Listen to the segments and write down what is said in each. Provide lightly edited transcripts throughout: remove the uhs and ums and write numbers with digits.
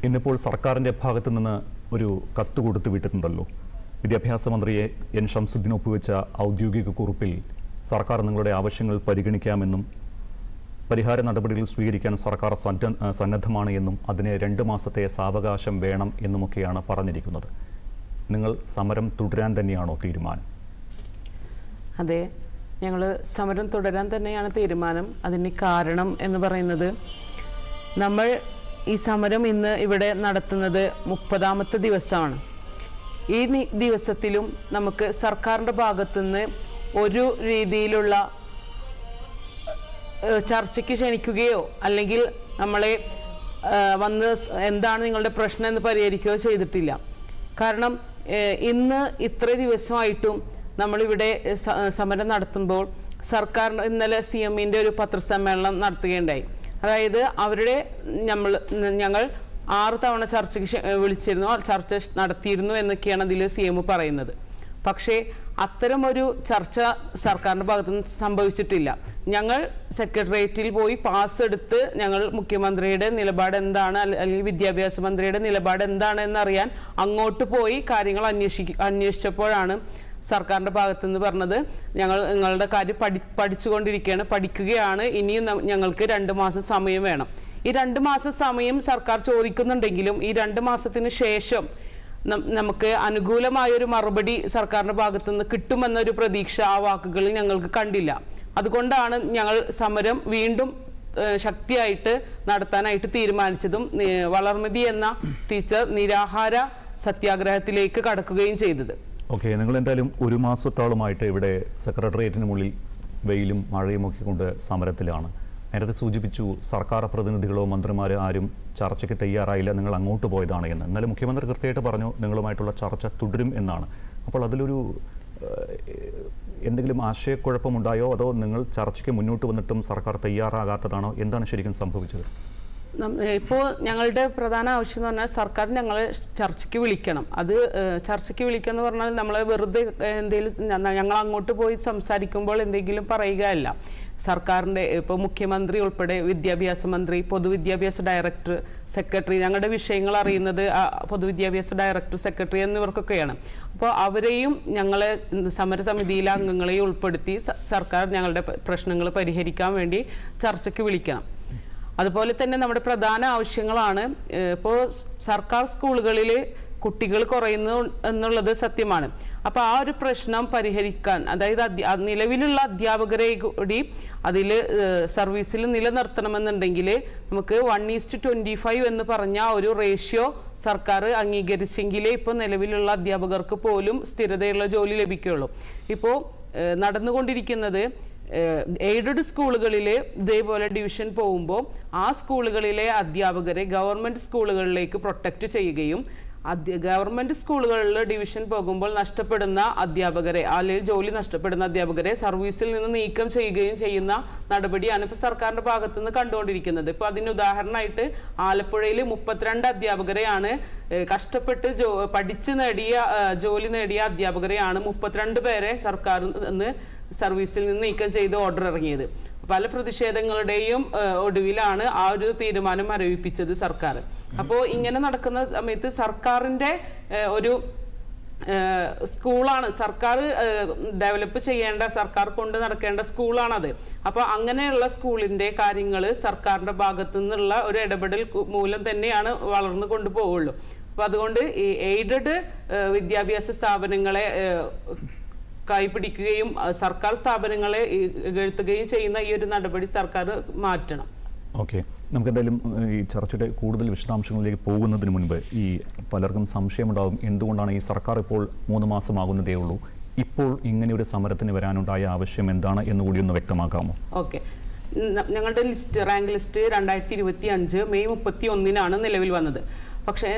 ഇന്നിപ്പോൾ സർക്കാരിൻ്റെ ഭാഗത്തു നിന്ന് ഒരു കത്ത് കൊടുത്തു വിട്ടിട്ടുണ്ടല്ലോ. വിദ്യാഭ്യാസ മന്ത്രിയെ എൻ ഷംസുദ്ദീൻ ഒപ്പുവെച്ച ഔദ്യോഗിക കുറിപ്പിൽ സർക്കാർ നിങ്ങളുടെ ആവശ്യങ്ങൾ പരിഗണിക്കാമെന്നും പരിഹാര നടപടികൾ സ്വീകരിക്കാൻ സർക്കാർ സന്നദ്ധമാണ് എന്നും അതിന് 2 മാസത്തെ സാവകാശം വേണം എന്നുമൊക്കെയാണ് പറഞ്ഞിരിക്കുന്നത്. നിങ്ങൾ സമരം തുടരാൻ തന്നെയാണോ തീരുമാനം? അതെ, ഞങ്ങൾ സമരം തുടരാൻ തന്നെയാണ് തീരുമാനം. അതിന് കാരണം എന്ന് പറയുന്നത്, നമ്മൾ ഈ സമരം ഇന്ന് ഇവിടെ നടത്തുന്നത് 30ാമത്തെ ദിവസമാണ്. ഈ ദിവസത്തിലും നമുക്ക് സർക്കാരിൻ്റെ ഭാഗത്തുനിന്ന് ഒരു രീതിയിലുള്ള ചർച്ചയ്ക്ക് ക്ഷണിക്കുകയോ അല്ലെങ്കിൽ നമ്മളെ വന്ന് എന്താണ് നിങ്ങളുടെ പ്രശ്നം എന്ന് പരിഹരിക്കുകയോ ചെയ്തിട്ടില്ല. കാരണം ഇന്ന് ഇത്ര ദിവസമായിട്ടും നമ്മളിവിടെ സമരം നടത്തുമ്പോൾ സർക്കാർ ഇന്നലെ CM-ൻ്റെ ഒരു പത്രസമ്മേളനം നടത്തുകയുണ്ടായി. അതായത് ഞങ്ങൾ 6 തവണ ചർച്ചയ്ക്ക് വിളിച്ചിരുന്നു, ചർച്ച നടത്തിയിരുന്നു എന്നൊക്കെയാണ് അതിൽ CM പറയുന്നത്. പക്ഷേ അത്തരമൊരു ചർച്ച സർക്കാരിൻ്റെ ഭാഗത്തുനിന്ന് സംഭവിച്ചിട്ടില്ല. ഞങ്ങൾ സെക്രട്ടേറിയറ്റിൽ പോയി പാസ് എടുത്ത് ഞങ്ങൾ മുഖ്യമന്ത്രിയുടെ നിലപാട് എന്താണ് അല്ലെങ്കിൽ വിദ്യാഭ്യാസ മന്ത്രിയുടെ നിലപാട് എന്താണ് എന്നറിയാൻ അങ്ങോട്ട് പോയി കാര്യങ്ങൾ അന്വേഷിച്ചപ്പോഴാണ് സർക്കാരിൻ്റെ ഭാഗത്തുനിന്ന് പറഞ്ഞത്, ഞങ്ങൾ നിങ്ങളുടെ കാര്യം പഠിക്കുകയാണ്, ഇനിയും ഞങ്ങൾക്ക് 2 മാസം സമയം വേണം. ഈ 2 മാസം സമയം സർക്കാർ ചോദിക്കുന്നുണ്ടെങ്കിലും ഈ 2 മാസത്തിന് ശേഷം നമുക്ക് അനുകൂലമായൊരു മറുപടി സർക്കാരിൻ്റെ ഭാഗത്തുനിന്ന് കിട്ടുമെന്നൊരു പ്രതീക്ഷ ആ വാക്കുകളിൽ ഞങ്ങൾക്ക് കണ്ടില്ല. അതുകൊണ്ടാണ് ഞങ്ങൾ സമരം വീണ്ടും ശക്തിയായിട്ട് നടത്താനായിട്ട് തീരുമാനിച്ചതും വളർമതി എന്ന ടീച്ചർ നിരാഹാര സത്യാഗ്രഹത്തിലേക്ക് കടക്കുകയും ചെയ്തത്. ഓക്കെ, നിങ്ങൾ എന്തായാലും 1 മാസത്തോളമായിട്ട് ഇവിടെ സെക്രട്ടേറിയറ്റിന് മുകളിൽ വെയിലും മഴയും ഒക്കെ കൊണ്ട് സമരത്തിലാണ്. നേരത്തെ സൂചിപ്പിച്ചു സർക്കാർ പ്രതിനിധികളോ മന്ത്രിമാരോ ആരും ചർച്ചയ്ക്ക് തയ്യാറായില്ല, നിങ്ങൾ അങ്ങോട്ട് പോയതാണ് എന്ന്. എന്നാലും മുഖ്യമന്ത്രി കൃത്യമായിട്ട് പറഞ്ഞു നിങ്ങളുമായിട്ടുള്ള ചർച്ച തുടരും എന്നാണ്. അപ്പോൾ അതിലൊരു എന്തെങ്കിലും ആശയക്കുഴപ്പമുണ്ടായോ, അതോ നിങ്ങൾ ചർച്ചയ്ക്ക് മുന്നോട്ട് വന്നിട്ടും സർക്കാർ തയ്യാറാകാത്തതാണോ? എന്താണ് ശരിക്കും സംഭവിച്ചത്? ഇപ്പോൾ ഞങ്ങളുടെ പ്രധാന ആവശ്യം എന്ന് പറഞ്ഞാൽ സർക്കാർ ഞങ്ങളെ ചർച്ചയ്ക്ക് വിളിക്കണം. അത് ചർച്ചയ്ക്ക് വിളിക്കുക എന്ന് പറഞ്ഞാൽ നമ്മളെ വെറുതെ എന്തെങ്കിലും ഞങ്ങൾ അങ്ങോട്ട് പോയി സംസാരിക്കുമ്പോൾ എന്തെങ്കിലും പറയുകയല്ല. സർക്കാരിൻ്റെ ഇപ്പോൾ മുഖ്യമന്ത്രി ഉൾപ്പെടെ വിദ്യാഭ്യാസ മന്ത്രി, പൊതുവിദ്യാഭ്യാസ ഡയറക്ടർ, സെക്രട്ടറി, ഞങ്ങളുടെ വിഷയങ്ങൾ അറിയുന്നത് പൊതുവിദ്യാഭ്യാസ ഡയറക്ടർ, സെക്രട്ടറി എന്നിവർക്കൊക്കെയാണ്. അപ്പോൾ അവരെയും ഞങ്ങളെ സമരസമിതിയിലെ അംഗങ്ങളെയും ഉൾപ്പെടുത്തി സർക്കാർ ഞങ്ങളുടെ പ്രശ്നങ്ങൾ പരിഹരിക്കാൻ വേണ്ടി ചർച്ചയ്ക്ക് വിളിക്കണം. അതുപോലെ തന്നെ നമ്മുടെ പ്രധാന ആവശ്യങ്ങളാണ്, ഇപ്പോൾ സർക്കാർ സ്കൂളുകളിൽ കുട്ടികൾ കുറയുന്നു എന്നുള്ളത് സത്യമാണ്. അപ്പോൾ ആ ഒരു പ്രശ്നം പരിഹരിക്കാൻ, അതായത് നിലവിലുള്ള അധ്യാപകരെ കൂടി അതിൽ സർവീസിൽ നിലനിർത്തണമെന്നുണ്ടെങ്കിൽ നമുക്ക് 1:25 എന്ന് പറഞ്ഞ ഒരു റേഷ്യോ സർക്കാർ അംഗീകരിച്ചെങ്കിലേ ഇപ്പോൾ നിലവിലുള്ള അധ്യാപകർക്ക് പോലും സ്ഥിരതയുള്ള ജോലി ലഭിക്കുകയുള്ളൂ. ഇപ്പോൾ നടന്നുകൊണ്ടിരിക്കുന്നത് എയ്ഡഡ് സ്കൂളുകളിൽ ഇതേപോലെ ഡിവിഷൻ പോകുമ്പോൾ ആ സ്കൂളുകളിലെ അധ്യാപകരെ ഗവൺമെൻറ് സ്കൂളുകളിലേക്ക് പ്രൊട്ടക്റ്റ് ചെയ്യുകയും ഗവൺമെൻറ് സ്കൂളുകളിൽ ഡിവിഷൻ പോകുമ്പോൾ നഷ്ടപ്പെടുന്ന അധ്യാപകരെ അല്ലെങ്കിൽ ജോലി നഷ്ടപ്പെടുന്ന അധ്യാപകരെ സർവീസിൽ നിന്ന് നീക്കം ചെയ്യുകയും ചെയ്യുന്ന നടപടിയാണ് ഇപ്പോൾ സർക്കാരിൻ്റെ ഭാഗത്തു നിന്ന് കണ്ടുകൊണ്ടിരിക്കുന്നത്. ഇപ്പോൾ അതിന് ഉദാഹരണമായിട്ട് ആലപ്പുഴയിൽ 32 അധ്യാപകരെയാണ് കഷ്ടപ്പെട്ട് പഠിച്ച് ജോലി നേടിയ അധ്യാപകരെയാണ് 32 പേരെ സർക്കാരിൽ നിന്ന് സർവീസിൽ നിന്ന് നീക്കം ചെയ്ത് ഓർഡർ ഇറങ്ങിയത്. പല പ്രതിഷേധങ്ങളുടെയും ഒടുവിലാണ് ആ ഒരു തീരുമാനം മരവിപ്പിച്ചത് സർക്കാർ. അപ്പോൾ ഇങ്ങനെ നടക്കുന്ന സമയത്ത് സർക്കാരിൻ്റെ ഒരു സ്കൂളാണ്, സർക്കാർ ഡെവലപ്പ് ചെയ്യേണ്ട, സർക്കാർ കൊണ്ട് നടക്കേണ്ട സ്കൂളാണത്. അപ്പോൾ അങ്ങനെയുള്ള സ്കൂളിൻ്റെ കാര്യങ്ങൾ സർക്കാരിൻ്റെ ഭാഗത്തു നിന്നുള്ള ഒരു ഇടപെടൽ മൂലം തന്നെയാണ് വളർന്നു കൊണ്ടുപോവുള്ളൂ. അപ്പോൾ അതുകൊണ്ട് ഈ എയ്ഡഡ് വിദ്യാഭ്യാസ സ്ഥാപനങ്ങളെ കൈപിടിക്കുകയും സർക്കാർ സ്ഥാപനങ്ങളെ എഴുത്തുകയും ചെയ്യുന്ന ഈ ഒരു നടപടി സർക്കാർ മാറ്റണം. ഓക്കെ, നമുക്ക് എന്തായാലും ഈ ചർച്ചയുടെ കൂടുതൽ വിശദാംശങ്ങളിലേക്ക് പോകുന്നതിന് മുൻപ് ഈ പലർക്കും സംശയമുണ്ടാകും, എന്തുകൊണ്ടാണ് ഈ സർക്കാർ ഇപ്പോൾ 3 മാസമാകുന്നതേ ഉള്ളൂ, ഇപ്പോൾ ഇങ്ങനെയൊരു സമരത്തിന് വരാനുണ്ടായ ആവശ്യം എന്താണ് എന്നുകൂടി ഒന്ന് വ്യക്തമാക്കാമോ? ഓക്കെ, ഞങ്ങളുടെ റാങ്ക് ലിസ്റ്റ് 2025 മെയ് 31 നിലവിൽ വന്നത്. പക്ഷേ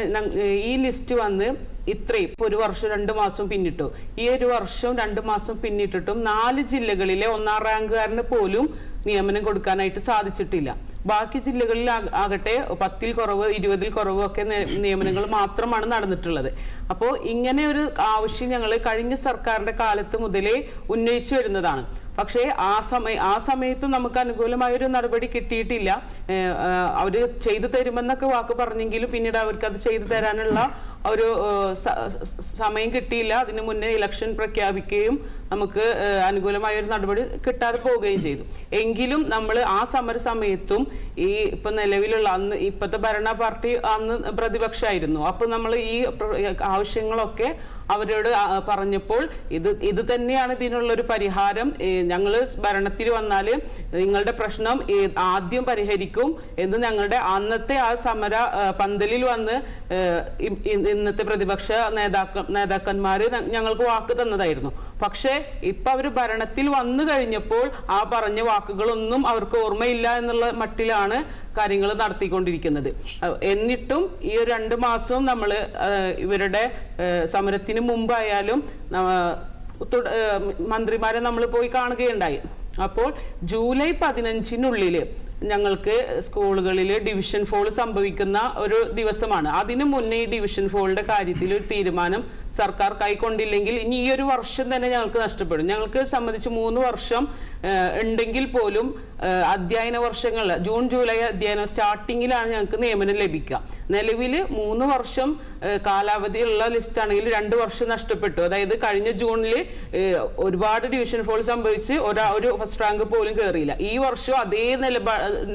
ഈ ലിസ്റ്റ് വന്ന് ഇത്രയും ഇപ്പോൾ 1 വർഷം 2 മാസം പിന്നിട്ടു. ഈ 1 വർഷം 2 മാസം പിന്നിട്ടിട്ടും 4 ജില്ലകളിലെ 1ാം റാങ്കുകാരന് പോലും നിയമനം കൊടുക്കാനായിട്ട് സാധിച്ചിട്ടില്ല. ബാക്കി ജില്ലകളിൽ ആകട്ടെ 10ൽ കുറവ് 20ൽ കുറവ് ഒക്കെ നിയമനങ്ങൾ മാത്രമാണ് നടന്നിട്ടുള്ളത്. അപ്പോൾ ഇങ്ങനെ ഒരു ആവശ്യം ഞങ്ങൾ കഴിഞ്ഞ സർക്കാരിൻ്റെ കാലത്ത് മുതലേ ഉന്നയിച്ചു വരുന്നതാണ്. പക്ഷേ ആ സമയത്ത് നമുക്ക് അനുകൂലമായൊരു നടപടി കിട്ടിയിട്ടില്ല. അവര് ചെയ്തു തരുമെന്നൊക്കെ വാക്ക് പറഞ്ഞെങ്കിലും പിന്നീട് അവർക്ക് അത് ചെയ്തു തരാനുള്ള ഒരു സമയം കിട്ടിയില്ല. അതിനു മുന്നേ ഇലക്ഷൻ പ്രഖ്യാപിക്കുകയും നമുക്ക് അനുകൂലമായ ഒരു നടപടി കിട്ടാതെ പോവുകയും ചെയ്തു. എങ്കിലും നമ്മൾ ആ സമരസമയത്തും ഈ ഇപ്പൊ നിലവിലുള്ള ഇപ്പോഴത്തെ ഭരണ പാർട്ടി അന്ന് പ്രതിപക്ഷമായിരുന്നു. അപ്പൊ നമ്മൾ ഈ ആവശ്യങ്ങളൊക്കെ അവരോട് പറഞ്ഞപ്പോൾ ഇത് തന്നെയാണ് ഇതിനുള്ളൊരു പരിഹാരം, ഞങ്ങൾ ഭരണത്തിൽ വന്നാൽ നിങ്ങളുടെ പ്രശ്നം ആദ്യം പരിഹരിക്കും എന്ന് ഞങ്ങളുടെ അന്നത്തെ ആ സമര പന്തലിൽ വന്ന് ഇന്നത്തെ പ്രതിപക്ഷ നേതാക്കന്മാര് ഞങ്ങൾക്ക് വാക്ക് തന്നതായിരുന്നു. പക്ഷേ ഇപ്പൊ അവര് ഭരണത്തിൽ വന്നു കഴിഞ്ഞപ്പോൾ ആ പറഞ്ഞ വാക്കുകളൊന്നും അവർക്ക് ഓർമ്മയില്ല എന്നുള്ള മട്ടിലാണ് കാര്യങ്ങൾ നടത്തിക്കൊണ്ടിരിക്കുന്നത്. എന്നിട്ടും ഈ 2 മാസവും നമ്മൾ ഇവരുടെ സമരത്തിന് മുമ്പായാലും മന്ത്രിമാരെ നമ്മൾ പോയി കാണുകയുണ്ടായി. അപ്പോൾ ജൂലൈ 15-നുള്ളിൽ ഞങ്ങൾക്ക് സ്കൂളുകളിൽ ഡിവിഷൻ ഫോൾ സംഭവിക്കുന്ന ഒരു ദിവസമാണ്. അതിനു മുന്നേ ഈ ഡിവിഷൻ ഫോളിന്റെ കാര്യത്തിൽ ഒരു തീരുമാനം സർക്കാർ കൈക്കൊണ്ടില്ലെങ്കിൽ ഇനി ഈ ഒരു വർഷം തന്നെ ഞങ്ങൾക്ക് നഷ്ടപ്പെടും. ഞങ്ങൾക്ക് സംബന്ധിച്ച് 3 വർഷം ഉണ്ടെങ്കിൽ പോലും അധ്യയന വർഷങ്ങൾ ജൂൺ ജൂലൈ അധ്യയന സ്റ്റാർട്ടിങ്ങിലാണ് ഞങ്ങൾക്ക് നിയമനം ലഭിക്കുക. നിലവിൽ 3 വർഷം കാലാവധിയുള്ള ലിസ്റ്റ് ആണെങ്കിൽ 2 വർഷം നഷ്ടപ്പെട്ടു. അതായത് കഴിഞ്ഞ ജൂണിൽ ഒരുപാട് ഡിവിഷൻ ഫോൾ സംഭവിച്ച് ഒരു ഫസ്റ്റ് റാങ്ക് പോലും കയറിയില്ല. ഈ വർഷം അതേ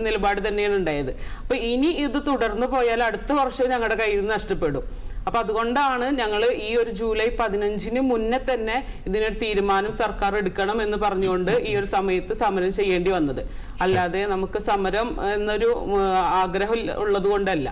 നിലപാട് തന്നെയാണ് ഉണ്ടായത്. അപ്പൊ ഇനി ഇത് തുടർന്ന് പോയാൽ അടുത്ത വർഷം ഞങ്ങളുടെ കയ്യിൽ നിന്ന് നഷ്ടപ്പെടും. അപ്പൊ അതുകൊണ്ടാണ് ഞങ്ങൾ ഈ ഒരു ജൂലൈ 15-ന് മുന്നേ തന്നെ ഇതിനൊരു തീരുമാനം സർക്കാർ എടുക്കണം എന്ന് പറഞ്ഞുകൊണ്ട് ഈ ഒരു സമയത്ത് സമരം ചെയ്യേണ്ടി വന്നത്. അല്ലാതെ നമുക്ക് സമരം എന്നൊരു ആഗ്രഹം ഉള്ളത് കൊണ്ടല്ല.